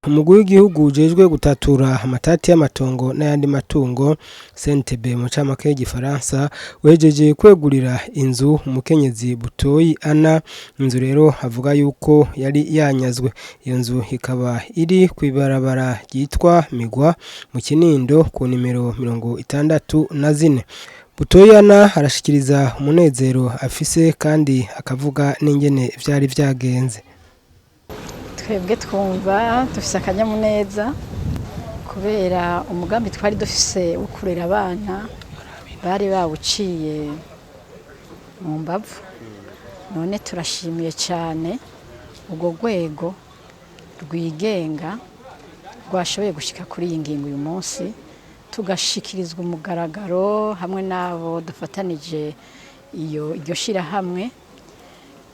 Umugwi w'igihugu ujejwe gutatura amatati y'amatongo n'ayandi matungo CNTB mu camake y'igifaransa wejeje kwegurira inzu umukenyezi Butoyi Ana. Inzu rero avuga yuko yari yanyazwe. Iyo nzu ikaba iri kwibarabara ryitwa Migwa mu Kinindo ku nimero 64. Butoyi Ana arashikiriza umunezero afise kandi akavuga n'ingene vyari vyagenze. Twebwe twumva dufise akanyamuneza kubera umugambi twari dufise wo kurera abana bari bawuciye mu mbavu. None turashimiye cyane ubwo rwego rwigenga rwashoboye gushika kuri iyi ngingo uyu munsi, tugashikirizwa umugaragaro hamwe n'abo dufatanije iryo shirahamwe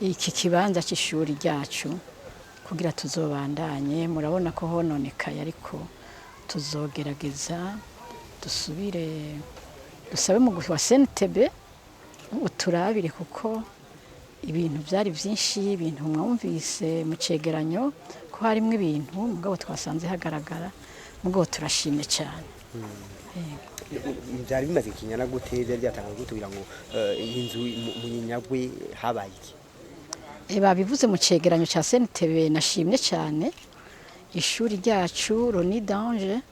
iki kibanza cy'ishuri ryacu kugira tuzobandanye. Murabona ko hononekaye ariko tuzogerageza dusubire dusabe mu wa CNTB uturabire kuko ibintu byari byinshi, ibintu mwumvise mu cegeranyo ko harimo ibintu mugabo twasanze hagaragara, mugabo turashimye cyane. Byari bimaze kinyana gute byari byatanga kugira ngo iyi nzu mu Nyinyagwe habaye iki? Babivuze mu cegeranyo ca CNTB. Nashimye cyane ishuri ryacu Roni Dange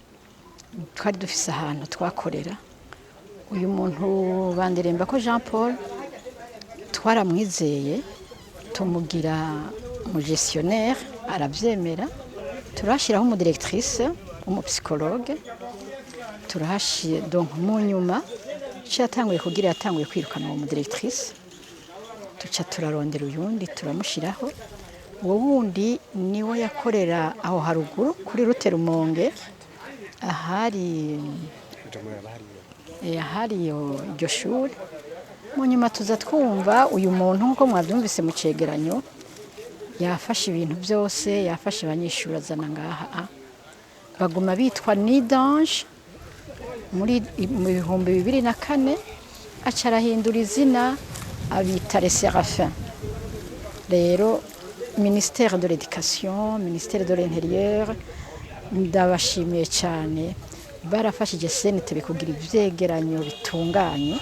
twari dufise ahantu twakorera. Uyu muntu Bandiremba ko Jean Paul twaramwizeye tumugira mu gestionnaire aravyemera, turashiraho umu directrice umu psychologue turahashye. Donc mu nyuma cyatanguye kugira yatanguye kwirukana uwo mu directrice, tuca turarondera uyundi turamushiraho. Uwo wundi niwe yakorera aho haruguru kuri Rute Rumonge ahari iryo shuri. Mu nyuma tuza twumva uyu muntu nkuko mwabyumvise mu cegeranyo yafashe ibintu byose, yafashe abanyeshuri azana ngaha baguma bitwa Nidange muri 2004 aca arahindura izina abita Les Séraphins. Rero ministère de l'éducation, ministère de l'intérieur ndabashimiye cyane, barafashije CNTB kugira ivyegeranyo bitunganye,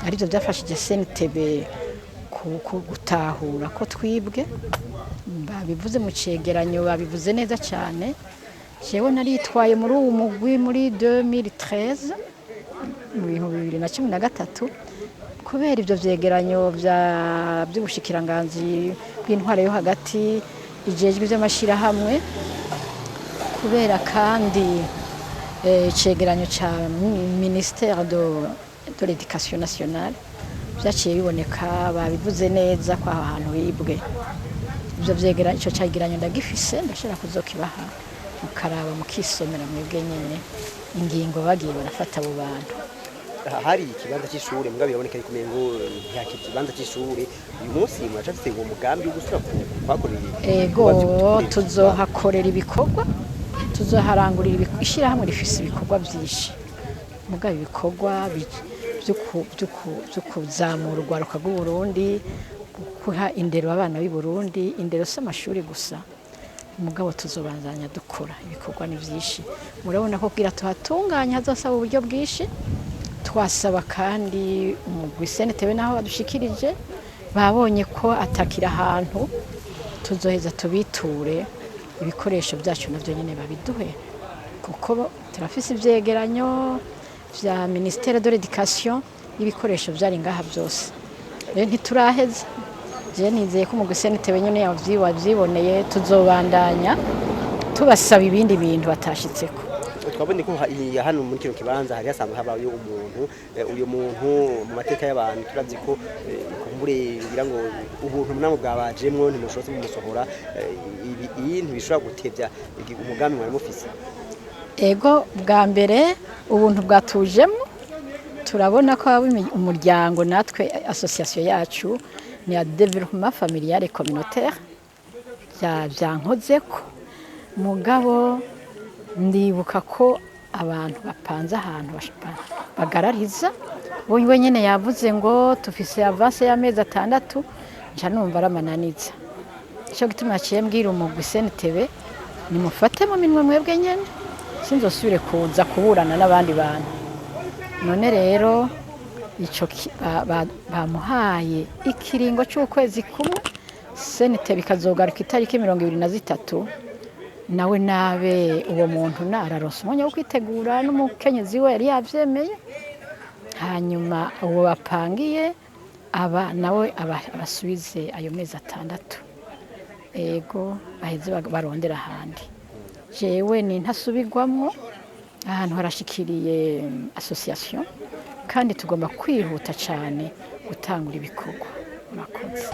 arivyo byafashije CNTB gutahura ko twibwe. Babivuze mu cegeranyo, babivuze neza cyane. Jewe naritwaye muri uwo mugwi muri 2013 mu 2013 kubera ibyo vyegeranyo by'ubushikiranganzi bw'intwara yo hagati ijejwe by'amashirahamwe, kubera kandi cegeranyo ca ministère de l'éducation nationale byaciye biboneka, babivuze neza ko ahantu hibwe. Ibyo vyegeranyo, ico cegeranyo ndagifise, ndashaka kuzokibaha mukaraba mukisomera mwebwe nyene ingingo bagiye barafata abo bantu. Hari ikibanza cy'ishuri mugabo biraboneka yuko ngo ntihakiri ikibanza cy'ishuri. Uyu munsi muracafite uwo mugambi wo gusura kwakoreye? Ego tuzohakorera ibikorwa, tuzoharangurira ishirahamwe rifise ibikorwa byinshi, mugabo ibikorwa byo kuzamura urwaruka rw'u Burundi, guha indero abana b'i Burundi. Indero si amashuri gusa, mugabo tuzobanzanya dukora ibikorwa ni byinshi. Murabona ko kugira tuhatunganya hazosaba uburyo bwinshi. Twasaba kandi umugwi CNTB naho badushikirije babonye ko atakira ahantu, tuzoheza tubiture ibikoresho byacu navyo nyene babiduhe, kuko turafise ivyegeranyo vya ministère de l'éducation y'ibikoresho byari ngaha byose. Rero ntituraheza, je nizeye ko umugwi CNTB nyene yavyiboneye, tuzobandanya tubasaba ibindi bintu batashitseko. Twabonye ko hano muri kino kibanza hari hasanzwe habaye uyu muntu mu mateka y'abantu. Turazi ko kumbure ngira ngo ubuntu namwe bwabajemwo ntimushobotse mumusohora, ibintu bishobora gutevya umugambi mwari mufise. Ego bwa mbere ubuntu bwatujemwo, turabona ko umuryango natwe association yacu ni ya développement familial et communautaire byankozeko. Mugabo ndibuka ko abantu bapanze ahantu bagarariza, we nyene yavuze ngo tufise avance y'amezi 6, nca numva aramananiza. Cyo gituma ciye mbwira umugwi CNTB nimufate mu minwe mwebwe nyene sinzosubire kuza kuburana n'abandi bantu. None rero ico bamuhaye ikiringo c'ukwezi kumwe, senete bikazogaruka itariki 23, nawe nabe uwo muntu nararonse umwanya wo kwitegura n'umukenyezi we yari yavyemeye, hanyuma uwo bapangiye nawe abasubize ayo mezi 6, ego baheze barondera ahandi. Jewe ni ntasubirwamwo, ahantu harashikiriye association kandi tugomba kwihuta cyane gutangura ibikorwa. Murakoze.